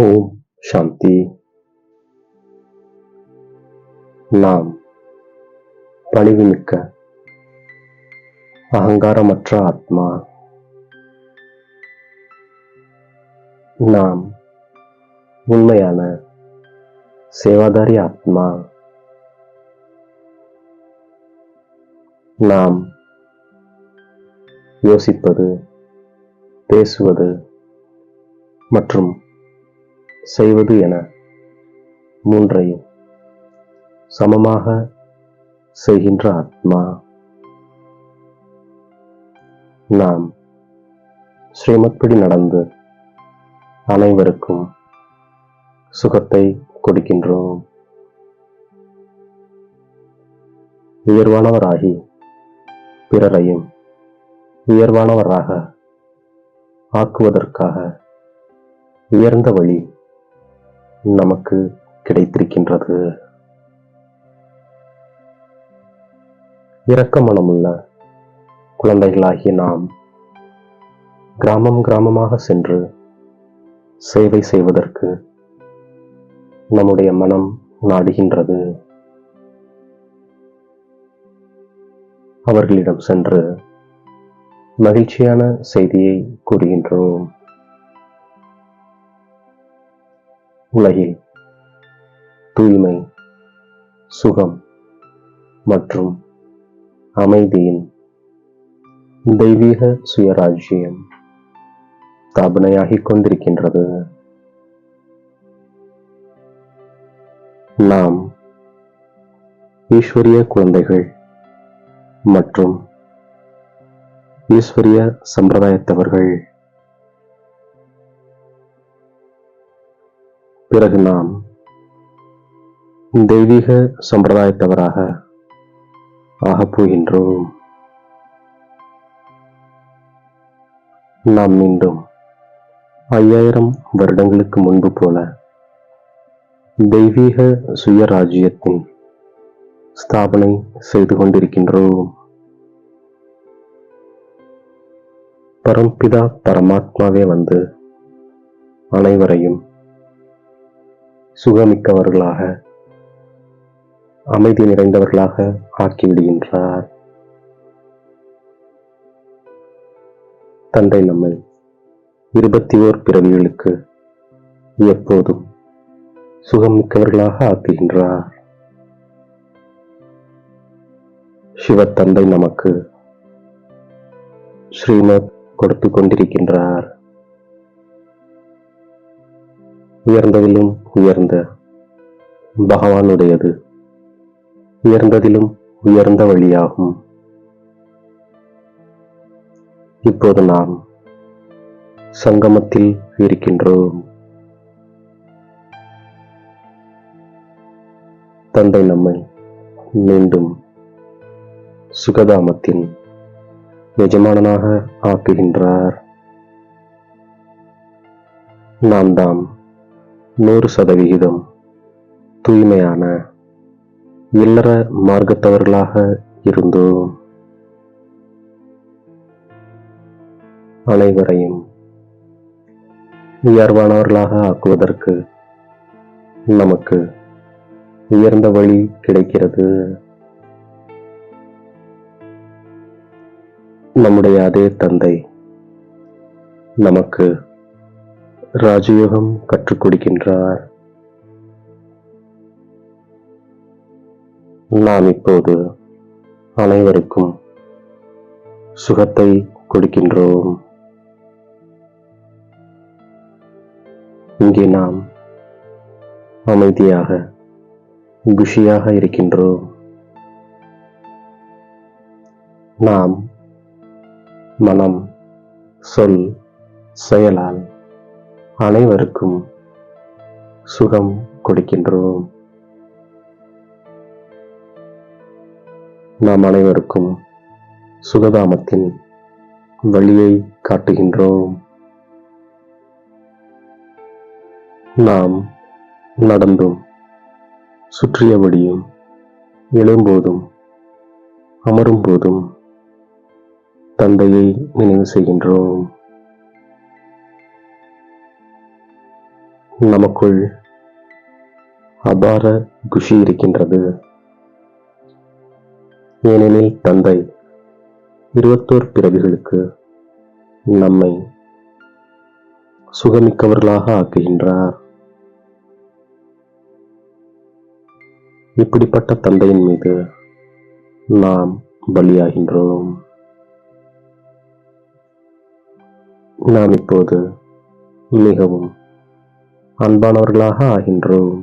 ஓம் சாந்தி. நாம் பணிவுமிக்க அகங்காரமற்ற ஆத்மா. நாம் உண்மையான சேவாதாரி ஆத்மா. நாம் யோசிப்பது, பேசுவது மற்றும் செய்வது என மூன்றையும் சமமாக செய்கின்ற ஆத்மா. நாம் ஸ்ரீமத்படி நடந்து அனைவருக்கும் சுகத்தை கொடுக்கின்றோம். உயர்வானவராகி பிறரையும் உயர்வானவராக ஆக்குவதற்காக உயர்ந்த வழி நமக்கு கிடைத்திருக்கின்றது. இரக்க மனமுள்ள குழந்தைகளாகிய நாம் கிராமம் கிராமமாக சென்று சேவை செய்வதற்கு நம்முடைய மனம் நாடுகின்றது. அவர்களிடம் சென்று மகிழ்ச்சியான செய்தியை கூறுகின்றோம். உலகில் தூய்மை, சுகம் மற்றும் அமைதியின் தெய்வீக சுயராஜ்யம் ஸ்தாபனையாகிக் கொண்டிருக்கின்றது. நாம் ஈஸ்வரிய குழந்தைகள் மற்றும் ஈஸ்வரிய சம்பிரதாயத்தவர்கள். பிறகு நாம் தெய்வீக சம்பிரதாயத்தவராக ஆகப் போகின்றோம். நாம் மீண்டும் 5000 வருடங்களுக்கு முன்பு போல தெய்வீக சுயராஜ்யத்தின் ஸ்தாபனை செய்து கொண்டிருக்கின்றோம். பரம்பிதா பரமாத்மாவே வந்து அனைவரையும் சுகமிக்கவர்களாக, அமைதி நிறைந்தவர்களாக ஆக்கிவிடுகின்றார். தந்தை நம்மை 21 பிறவிகளுக்கு எப்போதும் சுகமிக்கவர்களாக ஆக்குகின்றார். சிவத்தந்தை நமக்கு ஸ்ரீமத் கொடுத்து கொண்டிருக்கின்றார். உயர்ந்ததிலும் உயர்ந்த பகவானுடையது உயர்ந்ததிலும் உயர்ந்த வழியாகும். இப்போது நாம் சங்கமத்தில் இருக்கின்றோம். தந்தை நம்மை மீண்டும் சுகதாமத்தின் எஜமானனாக ஆக்குகின்றார். நாம் தாம் 100% தூய்மையான இல்லற மார்க்கத்தவர்களாக இருந்தோம். அனைவரையும் உயர்வானவர்களாக ஆக்குவதற்கு நமக்கு உயர்ந்த வழி கிடைக்கிறது. நம்முடைய அதே தந்தை நமக்கு ராஜயோகம் கற்றுக் கொடுக்கின்றார். நாம் இப்போது அனைவருக்கும் சுகத்தை கொடுக்கின்றோம். இங்கே நாம் அமைதியாக, குஷியாக இருக்கின்றோம். நாம் மனம், சொல், செயலால் அனைவருக்கும் சுகம் கொடுக்கின்றோம். நாம் அனைவருக்கும் சுகதாமத்தின் வழியை காட்டுகின்றோம். நாம் நடந்தும் சுற்றியபடியும் எழும்போதும் அமரும் போதும் தந்தையை நினைவு செய்கின்றோம். நமக்குள் அபார குஷி இருக்கின்றது. ஏனெனில் தந்தை 21 பிறவிகளுக்கு நம்மை சுகமிக்கவர்களாக ஆக்குகின்றார். இப்படிப்பட்ட தந்தையின் மீது நாம் பலியாகின்றோம். நாம் இப்போது மிகவும் அன்பானவர்களாக ஆகின்றோம்.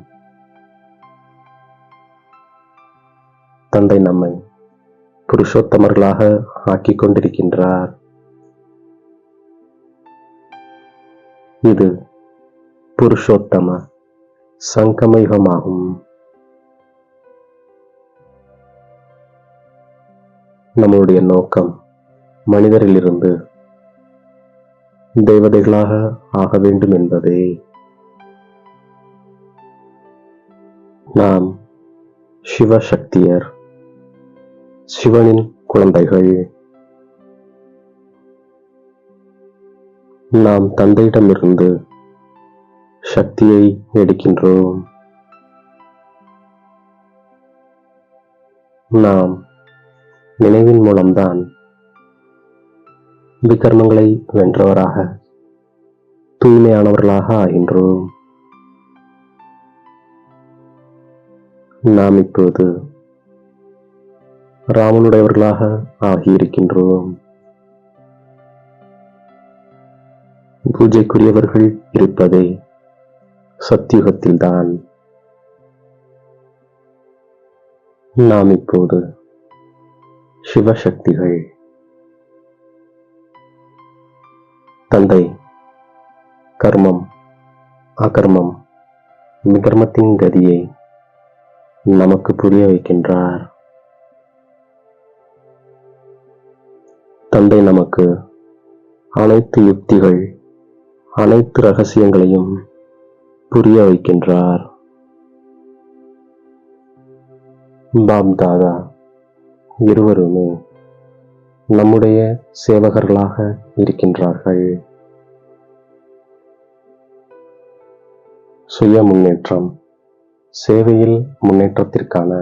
தந்தை நம்மை புருஷோத்தமர்களாக ஆக்கிக் கொண்டிருக்கின்றார். இது புருஷோத்தம சங்கமயுகமாகும். நம்முடைய நோக்கம் மனிதரிலிருந்து தேவதைகளாக ஆக வேண்டும் என்பதே. நாம் சிவசக்தியர், சிவனின் குழந்தைகள். நாம் தந்தையிடமிருந்து சக்தியை எடுக்கின்றோம். நாம் நினைவின் மூலம்தான் விகர்மங்களை வென்றவராக, தூய்மையானவர்களாக ஆகின்றோம். நாம் இப்போது ராமனுடையவர்களாக ஆகியிருக்கின்றோம். பூஜைக்குரியவர்கள் இருப்பதே சத்தியுகத்தில்தான். நாம் இப்போது சிவசக்திகள். தந்தை கர்மம், அகர்மம், விகர்மத்தின் கதியை நமக்கு புரிய வைக்கின்றார். தந்தை நமக்கு அனைத்து யுக்திகள், அனைத்து ரகசியங்களையும் புரிய வைக்கின்றார். பாப் தாதா இருவருமே நம்முடைய சேவகர்களாக இருக்கின்றார்கள். சுய முன்னேற்றம் சேவையில் முன்னேற்றத்திற்கான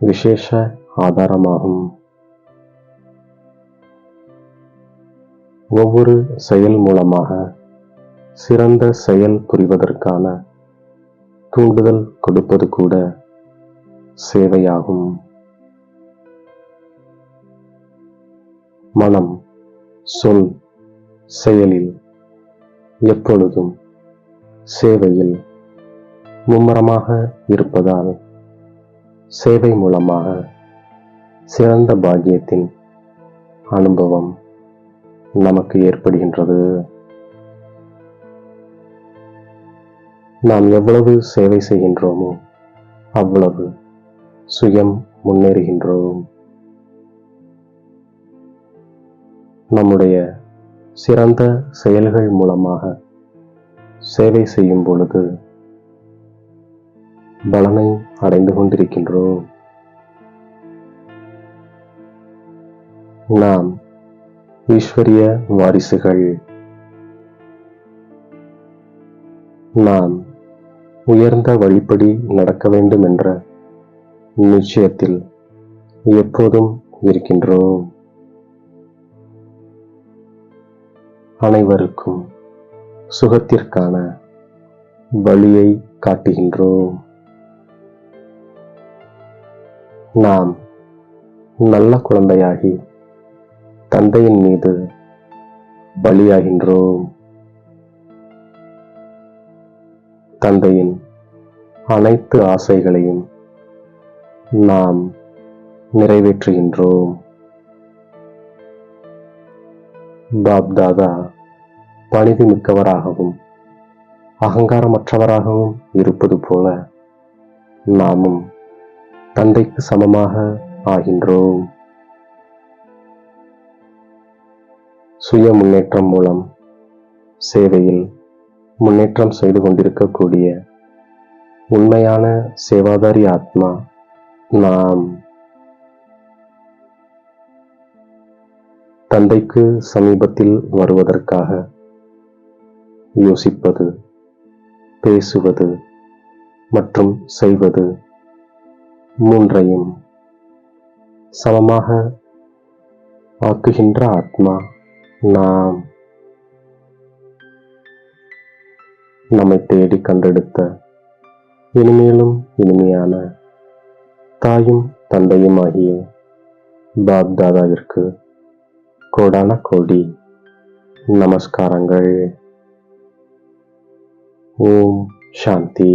விசேஷ ஆதாரமாகும். ஒவ்வொரு செயல் மூலமாக சிறந்த செயல் புரிவதற்கான தூண்டுதல் கொடுப்பது கூட சேவையாகும். மனம், சொல், செயலில் எப்பொழுதும் சேவையில் மும்முரமாக இருப்பதால் சேவை மூலமாக சிறந்த பாக்கியத்தின் அனுபவம் நமக்கு ஏற்படுகின்றது. நாம் எவ்வளவு சேவை செய்கின்றோமோ அவ்வளவு சுயம் முன்னேறுகின்றோம். நம்முடைய சிறந்த செயல்கள் மூலமாக சேவை செய்யும் பொழுது பலனை அடைந்து கொண்டிருக்கின்றோம். நாம் ஈஸ்வரிய வாரிசுகள். நாம் உயர்ந்த வழிப்படி நடக்க வேண்டும் என்ற நிச்சயத்தில் எப்போதும் இருக்கின்றோம். அனைவருக்கும் சுகத்திற்கான வழியை காட்டுகின்றோம். நாம் நல்ல குழந்தையாகி தந்தையின் மீது பலியாகின்றோம். தந்தையின் அனைத்து ஆசைகளையும் நாம் நிறைவேற்றுகின்றோம். பாப் தாதா பணிவு மிக்கவராகவும் அகங்காரமற்றவராகவும் இருப்பது போல நாமும் தந்தைக்கு சமமாக ஆகின்றோம். சுய முன்னேற்றம் மூலம் சேவையில் முன்னேற்றம் செய்து கொண்டிருக்கக்கூடிய உண்மையான சேவாதாரி ஆத்மா நாம். தந்தைக்கு சமீபத்தில் வருவதற்காக யோசிப்பது பேசுவது மற்றும் செய்வது மூன்றையும் சமமாக ஆக்குகின்ற ஆத்மா நாம். நம்மை தேடி கண்டெடுத்த இனிமேலும் இனிமையான தாயும் தந்தையும் ஆகிய பாப் தாதாவிற்கு கோடான கோடி நமஸ்காரங்கள். ஓம் சாந்தி.